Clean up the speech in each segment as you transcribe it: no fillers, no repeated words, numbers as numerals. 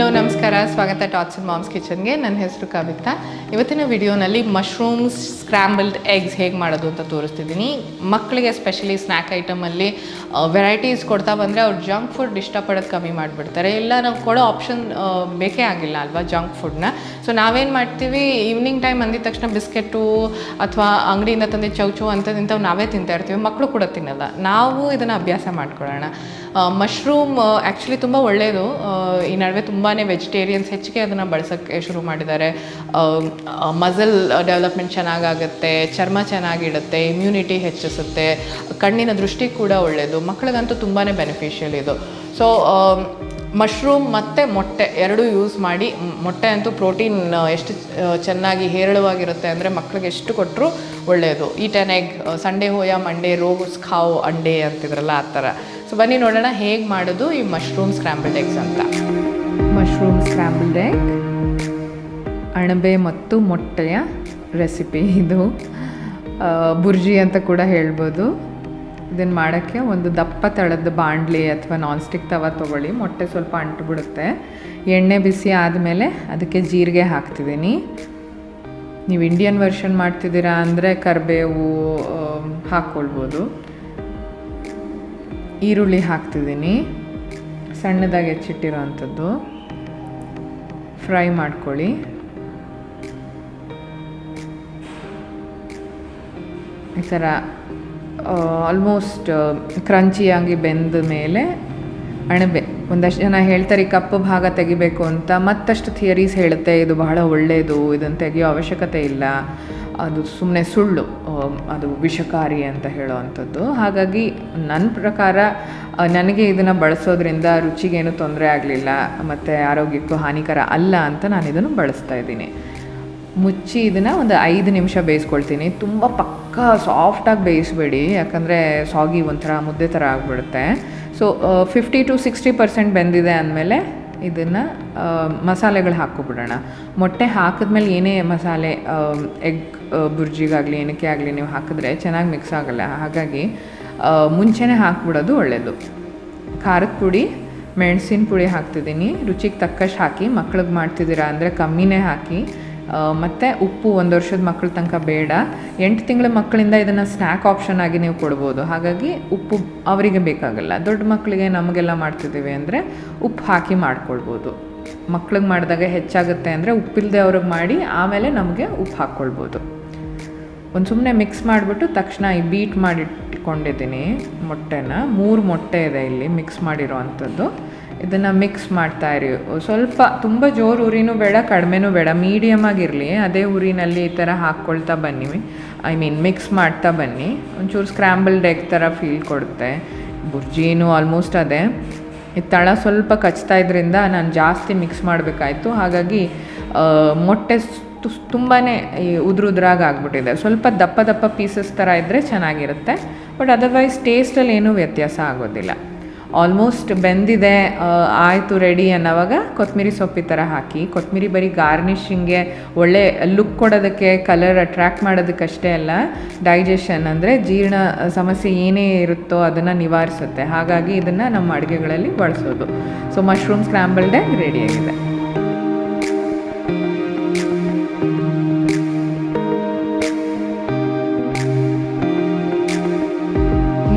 Hello ನಮಸ್ಕಾರ, ಸ್ವಾಗತ tots and moms ಕಿಚನ್ಗೆ. ನನ್ನ ಹೆಸರು ಕವಿತಾ. ಇವತ್ತಿನ ವಿಡಿಯೋನಲ್ಲಿ ಮಶ್ರೂಮ್ಸ್ ಸ್ಕ್ರಾಂಬಲ್ಡ್ ಎಗ್ಸ್ ಹೇಗೆ ಮಾಡೋದು ಅಂತ ತೋರಿಸ್ತಿದ್ದೀನಿ. ಮಕ್ಕಳಿಗೆ ಎಸ್ಪೆಷಲಿ ಸ್ನ್ಯಾಕ್ ಐಟಮಲ್ಲಿ ವೆರೈಟೀಸ್ ಕೊಡ್ತಾ ಬಂದರೆ ಅವ್ರು ಜಂಕ್ ಫುಡ್ ಇಷ್ಟಪಡೋದು ಕಮ್ಮಿ ಮಾಡಿಬಿಡ್ತಾರೆ. ಇಲ್ಲ ನಾವು ಕೊಡೋ ಆಪ್ಷನ್ ಬೇಕೇ ಆಗಿಲ್ಲ ಅಲ್ವಾ ಜಂಕ್ ಫುಡ್ನ. ಸೊ ನಾವೇನು ಮಾಡ್ತೀವಿ, ಈವ್ನಿಂಗ್ ಟೈಮ್ ಅಂದಿದ ತಕ್ಷಣ ಬಿಸ್ಕೆಟು ಅಥವಾ ಅಂಗಡಿಯಿಂದ ತಂದು ಚೌಚು ಅಂಥದ್ದು ನಾವೇ ತಿಂತಾ ಇರ್ತೀವಿ. ಮಕ್ಕಳು ಕೂಡ ತಿನ್ನಲ್ಲ. ನಾವು ಇದನ್ನು ಅಭ್ಯಾಸ ಮಾಡ್ಕೊಳ್ಳೋಣ. ಮಶ್ರೂಮ್ ಆ್ಯಕ್ಚುಲಿ ತುಂಬ ಒಳ್ಳೆಯದು. ಈ ನಡುವೆ ತುಂಬಾ ವೆಜಿಟೇರಿಯನ್ಸ್ ಹೆಚ್ಚಿಗೆ ಅದನ್ನು ಬಳಸೋಕ್ಕೆ ಶುರು ಮಾಡಿದ್ದಾರೆ. ಮಸಲ್ ಡೆವಲಪ್ಮೆಂಟ್ ಚೆನ್ನಾಗಾಗುತ್ತೆ, ಚರ್ಮ ಚೆನ್ನಾಗಿಡುತ್ತೆ, ಇಮ್ಯುನಿಟಿ ಹೆಚ್ಚಿಸುತ್ತೆ, ಕಣ್ಣಿನ ದೃಷ್ಟಿ ಕೂಡ ಒಳ್ಳೆಯದು. ಮಕ್ಕಳಿಗಂತೂ ತುಂಬಾ ಬೆನಿಫಿಷಿಯಲ್ ಇದು. ಸೊ ಮಶ್ರೂಮ್ ಮತ್ತು ಮೊಟ್ಟೆ ಎರಡೂ ಯೂಸ್ ಮಾಡಿ, ಮೊಟ್ಟೆ ಅಂತೂ ಪ್ರೋಟೀನ್ ಎಷ್ಟು ಚೆನ್ನಾಗಿ ಹೇರಳವಾಗಿರುತ್ತೆ ಅಂದರೆ ಮಕ್ಕಳಿಗೆ ಎಷ್ಟು ಕೊಟ್ಟರು ಒಳ್ಳೆಯದು. ಈಟ್ ಆ್ಯನ್ ಎಗ್, ಸಂಡೇ ಹೋಯ ಮಂಡೇ ರೋಸ್ ಖಾವ್ ಅಂಡೇ ಅಂತಿದ್ರಲ್ಲ ಆ ಥರ. ಸೊ ಬನ್ನಿ ನೋಡೋಣ ಹೇಗೆ ಮಾಡೋದು ಈ ಮಶ್ರೂಮ್ ಸ್ಕ್ರಾಂಬಲ್ಡ್ ಎಗ್ಸ್ ಅಂತ. ಮಶ್ರೂಮ್ ಸ್ಕ್ರಾಂಬಲ್ಡ್ ಎಗ್ ಅಣಬೆ ಮತ್ತು ಮೊಟ್ಟೆಯ ರೆಸಿಪಿ ಇದು. ಬುರ್ಜಿ ಅಂತ ಕೂಡ ಹೇಳ್ಬೋದು. ಇದನ್ನು ಮಾಡೋಕ್ಕೆ ಒಂದು ದಪ್ಪ ತಳದ ಬಾಣಲಿ ಅಥವಾ ನಾನ್ ಸ್ಟಿಕ್ ತವ ತೊಗೊಳ್ಳಿ. ಮೊಟ್ಟೆ ಸ್ವಲ್ಪ ಅಂಟು ಬಿಡುತ್ತೆ. ಎಣ್ಣೆ ಬಿಸಿ ಆದಮೇಲೆ ಅದಕ್ಕೆ ಜೀರಿಗೆ ಹಾಕ್ತಿದ್ದೀನಿ. ನೀವು ಇಂಡಿಯನ್ ವರ್ಷನ್ ಮಾಡ್ತಿದ್ದೀರಾ ಅಂದರೆ ಕರಿಬೇವು ಹಾಕ್ಕೊಳ್ಬೋದು. ಈರುಳ್ಳಿ ಹಾಕ್ತಿದ್ದೀನಿ, ಸಣ್ಣದಾಗಿ ಹೆಚ್ಚಿಟ್ಟಿರೋ ಅಂಥದ್ದು. ಫ್ರೈ ಮಾಡ್ಕೊಳ್ಳಿ. ಈ ಥರ ಆಲ್ಮೋಸ್ಟ್ ಕ್ರಂಚಿಯಾಗಿ ಬೆಂದ ಮೇಲೆ ಅಣಬೆ. ಒಂದಷ್ಟು ಜನ ಹೇಳ್ತಾರೆ ಈ ಕಪ್ಪು ಭಾಗ ತೆಗಿಬೇಕು ಅಂತ. ಮತ್ತಷ್ಟು ಥಿಯರೀಸ್ ಹೇಳುತ್ತೆ ಇದು ಬಹಳ ಒಳ್ಳೆಯದು, ಇದನ್ನು ತೆಗಿಯೋ ಅವಶ್ಯಕತೆ ಇಲ್ಲ, ಅದು ಸುಮ್ಮನೆ ಸುಳ್ಳು, ಅದು ವಿಷಕಾರಿ ಅಂತ ಹೇಳೋ ಅಂಥದ್ದು. ಹಾಗಾಗಿ ನನ್ನ ಪ್ರಕಾರ ನನಗೆ ಇದನ್ನು ಬಳಸೋದ್ರಿಂದ ರುಚಿಗೇನು ತೊಂದರೆ ಆಗಲಿಲ್ಲ ಮತ್ತು ಆರೋಗ್ಯಕ್ಕೂ ಹಾನಿಕರ ಅಲ್ಲ ಅಂತ ನಾನು ಇದನ್ನು ಬಳಸ್ತಾ ಇದ್ದೀನಿ. ಮುಚ್ಚಿ ಇದನ್ನು ಒಂದು 5 ನಿಮಿಷ ಬೇಯಿಸ್ಕೊಳ್ತೀನಿ. ತುಂಬ ಪಕ್ಕಾ ಸಾಫ್ಟಾಗಿ ಬೇಯಿಸಬೇಡಿ, ಯಾಕಂದರೆ ಸಾಗಿ ಒಂಥರ ಮುದ್ದೆ ಥರ ಆಗಿಬಿಡುತ್ತೆ. ಸೊ 50 to 60% ಬೆಂದಿದೆ ಅಂದಮೇಲೆ ಇದನ್ನು ಮಸಾಲೆಗಳು ಹಾಕ್ಕೊಬಿಡೋಣ. ಮೊಟ್ಟೆ ಹಾಕಿದ್ಮೇಲೆ ಏನೇ ಮಸಾಲೆ ಎಗ್ ಬುರ್ಜಿಗಾಗಲಿ ಏನಕ್ಕೆ ಆಗಲಿ ನೀವು ಹಾಕಿದ್ರೆ ಚೆನ್ನಾಗಿ ಮಿಕ್ಸ್ ಆಗೋಲ್ಲ. ಹಾಗಾಗಿ ಮುಂಚೆನೇ ಹಾಕ್ಬಿಡೋದು ಒಳ್ಳೆಯದು. ಖಾರದ ಪುಡಿ, ಮೆಣಸಿನ ಪುಡಿ ಹಾಕ್ತಿದ್ದೀನಿ. ರುಚಿಗೆ ತಕ್ಕಷ್ಟು ಹಾಕಿ. ಮಕ್ಳಿಗೆ ಮಾಡ್ತಿದ್ದೀರಾ ಅಂದರೆ ಕಮ್ಮಿನೇ ಹಾಕಿ. ಮತ್ತು ಉಪ್ಪು 1 ವರ್ಷದ ಮಕ್ಕಳ ತನಕ ಬೇಡ. 8 ತಿಂಗಳ ಮಕ್ಕಳಿಂದ ಇದನ್ನು ಸ್ನ್ಯಾಕ್ ಆಪ್ಷನ್ ಆಗಿ ನೀವು ಕೊಡ್ಬೋದು. ಹಾಗಾಗಿ ಉಪ್ಪು ಅವರಿಗೆ ಬೇಕಾಗಲ್ಲ. ದೊಡ್ಡ ಮಕ್ಕಳಿಗೆ ನಮಗೆಲ್ಲ ಮಾಡ್ತಿದ್ದೀವಿ ಅಂದರೆ ಉಪ್ಪು ಹಾಕಿ ಮಾಡ್ಕೊಳ್ಬೋದು. ಮಕ್ಳಿಗೆ ಮಾಡಿದಾಗ ಹೆಚ್ಚಾಗುತ್ತೆ ಅಂದರೆ ಉಪ್ಪಿಲ್ಲದೆ ಅವ್ರಿಗೆ ಮಾಡಿ ಆಮೇಲೆ ನಮಗೆ ಉಪ್ಪು ಹಾಕ್ಕೊಳ್ಬೋದು. ಒಂದು ಸುಮ್ಮನೆ ಮಿಕ್ಸ್ ಮಾಡಿಬಿಟ್ಟು ತಕ್ಷಣ ಈ ಬೀಟ್ ಮಾಡಿಟ್ಕೊಂಡಿದ್ದೀನಿ ಮೊಟ್ಟೆನ. 3 ಮೊಟ್ಟೆ ಇದೆ ಇಲ್ಲಿ ಮಿಕ್ಸ್ ಮಾಡಿರೋ ಅಂಥದ್ದು. ಇದನ್ನು ಮಿಕ್ಸ್ ಮಾಡ್ತಾಯಿರಿ. ಸ್ವಲ್ಪ ತುಂಬ ಜೋರು ಉರಿನೂ ಬೇಡ, ಕಡಿಮೆನೂ ಬೇಡ, ಮೀಡಿಯಮ್ ಆಗಿರಲಿ. ಅದೇ ಉರಿನಲ್ಲಿ ಈ ಥರ ಹಾಕ್ಕೊಳ್ತಾ ಬನ್ನಿ. ಮಿಕ್ಸ್ ಮಾಡ್ತಾ ಬನ್ನಿ. ಒಂಚೂರು ಸ್ಕ್ರ್ಯಾಂಬಲ್ಡ್ ಎಗ್ ಥರ ಫೀಲ್ ಕೊಡುತ್ತೆ. ಬುರ್ಜಿನೂ ಆಲ್ಮೋಸ್ಟ್ ಅದೇ. ಈ ತಳ ಸ್ವಲ್ಪ ಕಚ್ತಾ ಇದ್ರಿಂದ ನಾನು ಜಾಸ್ತಿ ಮಿಕ್ಸ್ ಮಾಡಬೇಕಾಯ್ತು. ಹಾಗಾಗಿ ಮೊಟ್ಟೆ ತುಂಬಾ ಉದ್ರಾಗಿ ಆಗ್ಬಿಟ್ಟಿದೆ. ಸ್ವಲ್ಪ ದಪ್ಪ ದಪ್ಪ ಪೀಸಸ್ ಥರ ಇದ್ದರೆ ಚೆನ್ನಾಗಿರುತ್ತೆ. ಬಟ್ ಅದರ್ವೈಸ್ ಟೇಸ್ಟಲ್ಲಿ ಏನೂ ವ್ಯತ್ಯಾಸ ಆಗೋದಿಲ್ಲ. ಆಲ್ಮೋಸ್ಟ್ ಬೆಂದಿದೆ, ಆಯಿತು ರೆಡಿ ಅನ್ನೋವಾಗ ಕೊತ್ತಂಬರಿ ಸೊಪ್ಪು ಥರ ಹಾಕಿ. ಕೊತ್ತಂಬರಿ ಬರೀ ಗಾರ್ನಿಷಿಂಗ್ಗೆ ಒಳ್ಳೆ ಲುಕ್ ಕೊಡೋದಕ್ಕೆ, ಕಲರ್ ಅಟ್ರ್ಯಾಕ್ಟ್ ಮಾಡೋದಕ್ಕಷ್ಟೇ ಅಲ್ಲ, ಡೈಜೆಷನ್ ಅಂದರೆ ಜೀರ್ಣ ಸಮಸ್ಯೆ ಏನೇ ಇರುತ್ತೋ ಅದನ್ನು ನಿವಾರಿಸುತ್ತೆ. ಹಾಗಾಗಿ ಇದನ್ನು ನಮ್ಮ ಅಡುಗೆಗಳಲ್ಲಿ ಬಳಸೋದು. ಸೊ ಮಶ್ರೂಮ್ ಸ್ಕ್ರಾಂಬಲ್ಡ್ ಎಗ್ ರೆಡಿಯಾಗಿದೆ.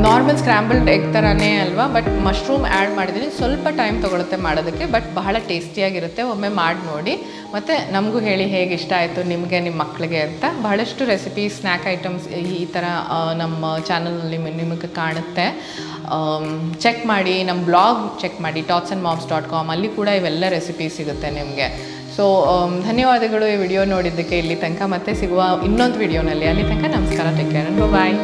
ನಾರ್ಮಲ್ ಸ್ಕ್ರಾಂಬಲ್ಡ್ ಎಗ್ ಥರನೇ ಅಲ್ವಾ, ಬಟ್ ಮಶ್ರೂಮ್ ಆ್ಯಡ್ ಮಾಡಿದ್ದೀನಿ. ಸ್ವಲ್ಪ ಟೈಮ್ ತೊಗೊಳುತ್ತೆ ಮಾಡೋದಕ್ಕೆ, ಬಟ್ ಬಹಳ ಟೇಸ್ಟಿಯಾಗಿರುತ್ತೆ. ಒಮ್ಮೆ ಮಾಡಿ ನೋಡಿ, ಮತ್ತು ನಮಗೂ ಹೇಳಿ ಹೇಗೆ ಇಷ್ಟ ಆಯಿತು ನಿಮಗೆ, ನಿಮ್ಮ ಮಕ್ಕಳಿಗೆ ಅಂತ. ಬಹಳಷ್ಟು ರೆಸಿಪೀಸ್, ಸ್ನ್ಯಾಕ್ ಐಟಮ್ಸ್ ಈ ಥರ ನಮ್ಮ ಚಾನಲ್ನಲ್ಲಿ ನಿಮಗೆ ಕಾಣುತ್ತೆ. ಚೆಕ್ ಮಾಡಿ, ನಮ್ಮ ಬ್ಲಾಗ್ ಚೆಕ್ ಮಾಡಿ totsandmoms.com. ಅಲ್ಲಿ ಕೂಡ ಇವೆಲ್ಲ ರೆಸಿಪೀಸ್ ಸಿಗುತ್ತೆ ನಿಮಗೆ. ಸೊ ಧನ್ಯವಾದಗಳು ಈ ವಿಡಿಯೋ ನೋಡಿದ್ದಕ್ಕೆ ಇಲ್ಲಿ ತನಕ. ಮತ್ತೆ ಸಿಗುವ ಇನ್ನೊಂದು ವಿಡಿಯೋನಲ್ಲಿ. ಅಲ್ಲಿ ತನಕ ನಮಸ್ಕಾರ, ಟೇಕ್ ಕೇರ್, ಬಾಯ್.